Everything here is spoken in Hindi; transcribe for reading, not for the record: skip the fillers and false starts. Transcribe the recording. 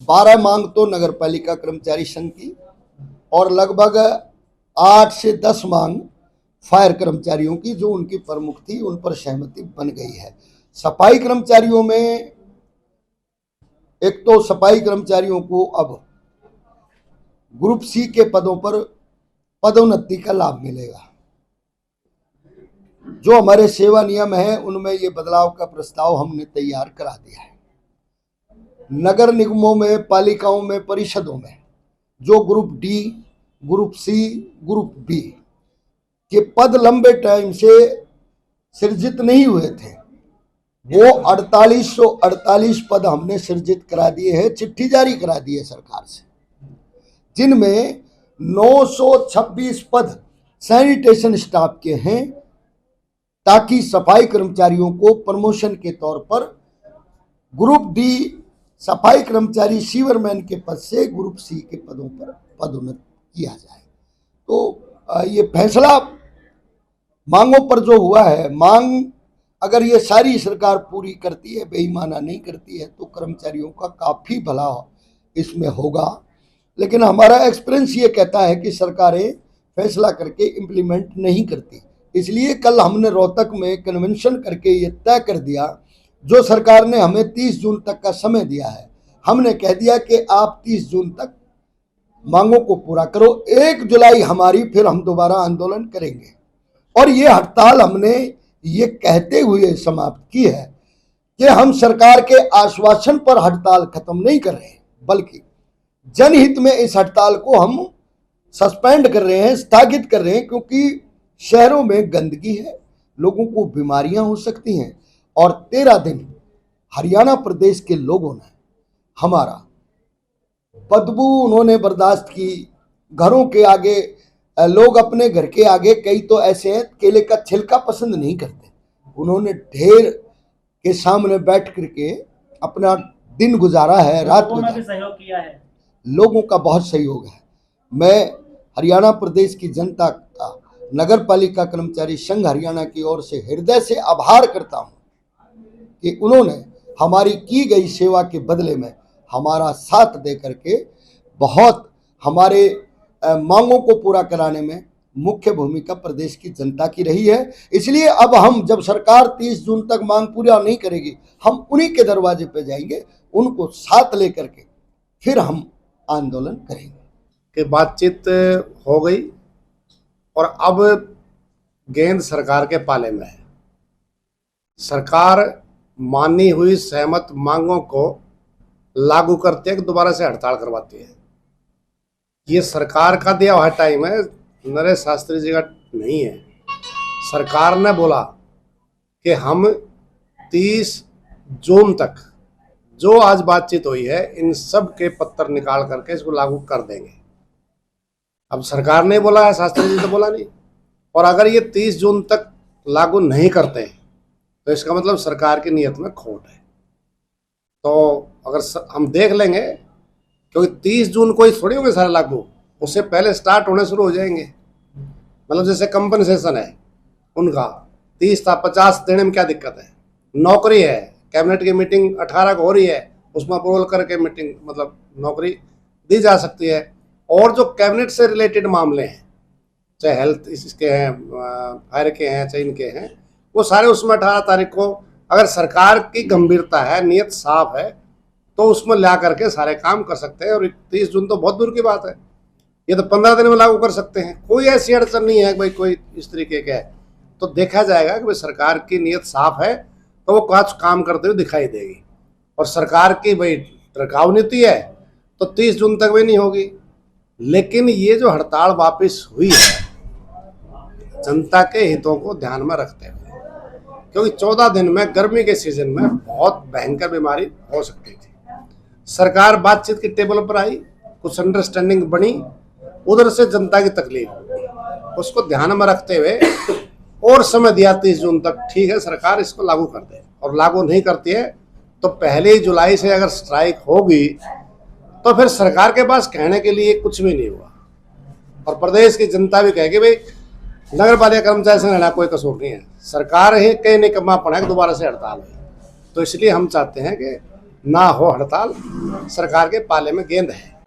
12 मांग तो नगर पालिका कर्मचारी संघ की और लगभग 8 से 10 मांग फायर कर्मचारियों की, जो उनकी प्रमुख थी, उन पर सहमति बन गई है। सफाई कर्मचारियों में एक तो सफाई कर्मचारियों को अब ग्रुप सी के पदों पर पदोन्नति का लाभ मिलेगा। जो हमारे सेवा नियम है उनमें ये बदलाव का प्रस्ताव हमने तैयार करा दिया है। नगर निगमों में, पालिकाओं में, परिषदों में जो group D, group C, group B के पद लंबे टाइम से सृजित नहीं हुए थे, वो 4848 पद हमने सृजित करा दिए हैं, चिट्ठी जारी करा दी है सरकार से, जिनमें 926 पद सैनिटेशन स्टाफ के हैं, ताकि सफाई कर्मचारियों को प्रमोशन के तौर पर ग्रुप डी सफाई कर्मचारी सीवरमैन के पद से ग्रुप सी के पदों पर पदोन्नत किया जाए। तो ये फैसला मांगों पर जो हुआ है, मांग अगर ये सारी सरकार पूरी करती है, बेईमाना नहीं करती है, तो कर्मचारियों का काफ़ी भला इसमें होगा। लेकिन हमारा एक्सपीरियंस ये कहता है कि सरकारें फैसला करके इम्प्लीमेंट नहीं करती। इसलिए कल हमने रोहतक में कन्वेंशन करके ये तय कर दिया, जो सरकार ने हमें 30 जून तक का समय दिया है, हमने कह दिया कि आप 30 जून तक मांगों को पूरा करो, 1 जुलाई हमारी फिर हम दोबारा आंदोलन करेंगे। और ये हड़ताल हमने ये कहते हुए समाप्त की है कि हम सरकार के आश्वासन पर हड़ताल खत्म नहीं कर रहे हैं, बल्कि जनहित में इस हड़ताल को हम सस्पेंड कर रहे हैं, स्थगित कर रहे हैं, क्योंकि शहरों में गंदगी है, लोगों को बीमारियां हो सकती हैं। और 13 दिन हरियाणा प्रदेश के लोगों ने हमारा बदबू उन्होंने बर्दाश्त की। घरों के आगे, लोग अपने घर के आगे, कई तो ऐसे हैं केले का छिलका पसंद नहीं करते, उन्होंने ढेर के सामने बैठ करके अपना दिन गुजारा है, रात गुजारा, सहयोग किया है। लोगों का बहुत सहयोग है। मैं हरियाणा प्रदेश की जनता का नगर पालिका कर्मचारी संघ हरियाणा की ओर से हृदय से आभार करता हूं कि उन्होंने हमारी की गई सेवा के बदले में हमारा साथ दे करके बहुत हमारे मांगों को पूरा कराने में मुख्य भूमिका प्रदेश की जनता की रही है। इसलिए अब हम, जब सरकार 30 जून तक मांग पूरा नहीं करेगी, हम उन्हीं के दरवाजे पे जाएंगे, उनको साथ लेकर के फिर हम आंदोलन करेंगे। कि बातचीत हो गई और अब गेंद सरकार के पाले में है। सरकार मानी हुई सहमत मांगों को लागू करती है कि दोबारा से हड़ताल करवाती है। ये सरकार का दिया हुआ टाइम है, नरेश शास्त्री जी का नहीं है। सरकार ने बोला कि हम 30 जून तक जो आज बातचीत हुई है, इन सब के पत्तर निकाल करके इसको लागू कर देंगे। अब सरकार ने बोला है, शास्त्री जी तो बोला नहीं। और अगर ये 30 जून तक लागू नहीं करते तो इसका मतलब सरकार की नीयत में खोट है। तो अगर हम देख लेंगे, क्योंकि 30 जून को ही थोड़ी होंगे सारे लागू, उससे पहले स्टार्ट होने शुरू हो जाएंगे। मतलब जैसे कंपनसेशन है उनका 30 था, 50 देने में क्या दिक्कत है। नौकरी है, कैबिनेट की मीटिंग 18 को हो रही है, उसमें अप्रूवल करके मीटिंग मतलब नौकरी दी जा सकती है। और जो कैबिनेट से रिलेटेड मामले हैं, चाहे हेल्थ इसके हैं, फायर के हैं, चाहे इनके हैं, वो सारे उसमें 18 तारीख को अगर सरकार की गंभीरता है, नियत साफ है, तो उसमें ला करके सारे काम कर सकते हैं। और 30 जून तो बहुत दूर की बात है, ये तो 15 दिन में लागू कर सकते हैं। कोई ऐसी अड़चन नहीं है भाई, कोई इस तरीके का है। तो देखा जाएगा कि भाई सरकार की नियत साफ है तो वो कुछ काम करते हुए दिखाई देगी। और सरकार की भाई टिकाऊ नीति है तो 30 जून तक भी नहीं होगी। लेकिन ये जो हड़ताल वापस हुई है, जनता के हितों को ध्यान में रखते हुए, क्योंकि 14 दिन में गर्मी के सीजन में बहुत भयंकर बीमारी हो सकती थी। सरकार बातचीत की टेबल पर आई, कुछ अंडरस्टैंडिंग बनी, उधर से जनता की तकलीफ उसको ध्यान में रखते हुए और समय दिया 30 जून तक। ठीक है, सरकार इसको लागू कर दे, और लागू नहीं करती है तो 1 जुलाई से अगर स्ट्राइक होगी तो फिर सरकार के पास कहने के लिए कुछ भी नहीं हुआ। और प्रदेश की जनता भी कहेगी भाई नगर पालिका कर्मचारी संघ हरियाणा कोई कसूर नहीं है, सरकार ही कहीं निकम्मापन है कि दोबारा से हड़ताल है। तो इसलिए हम चाहते हैं कि ना हो हड़ताल, सरकार के पाले में गेंद है।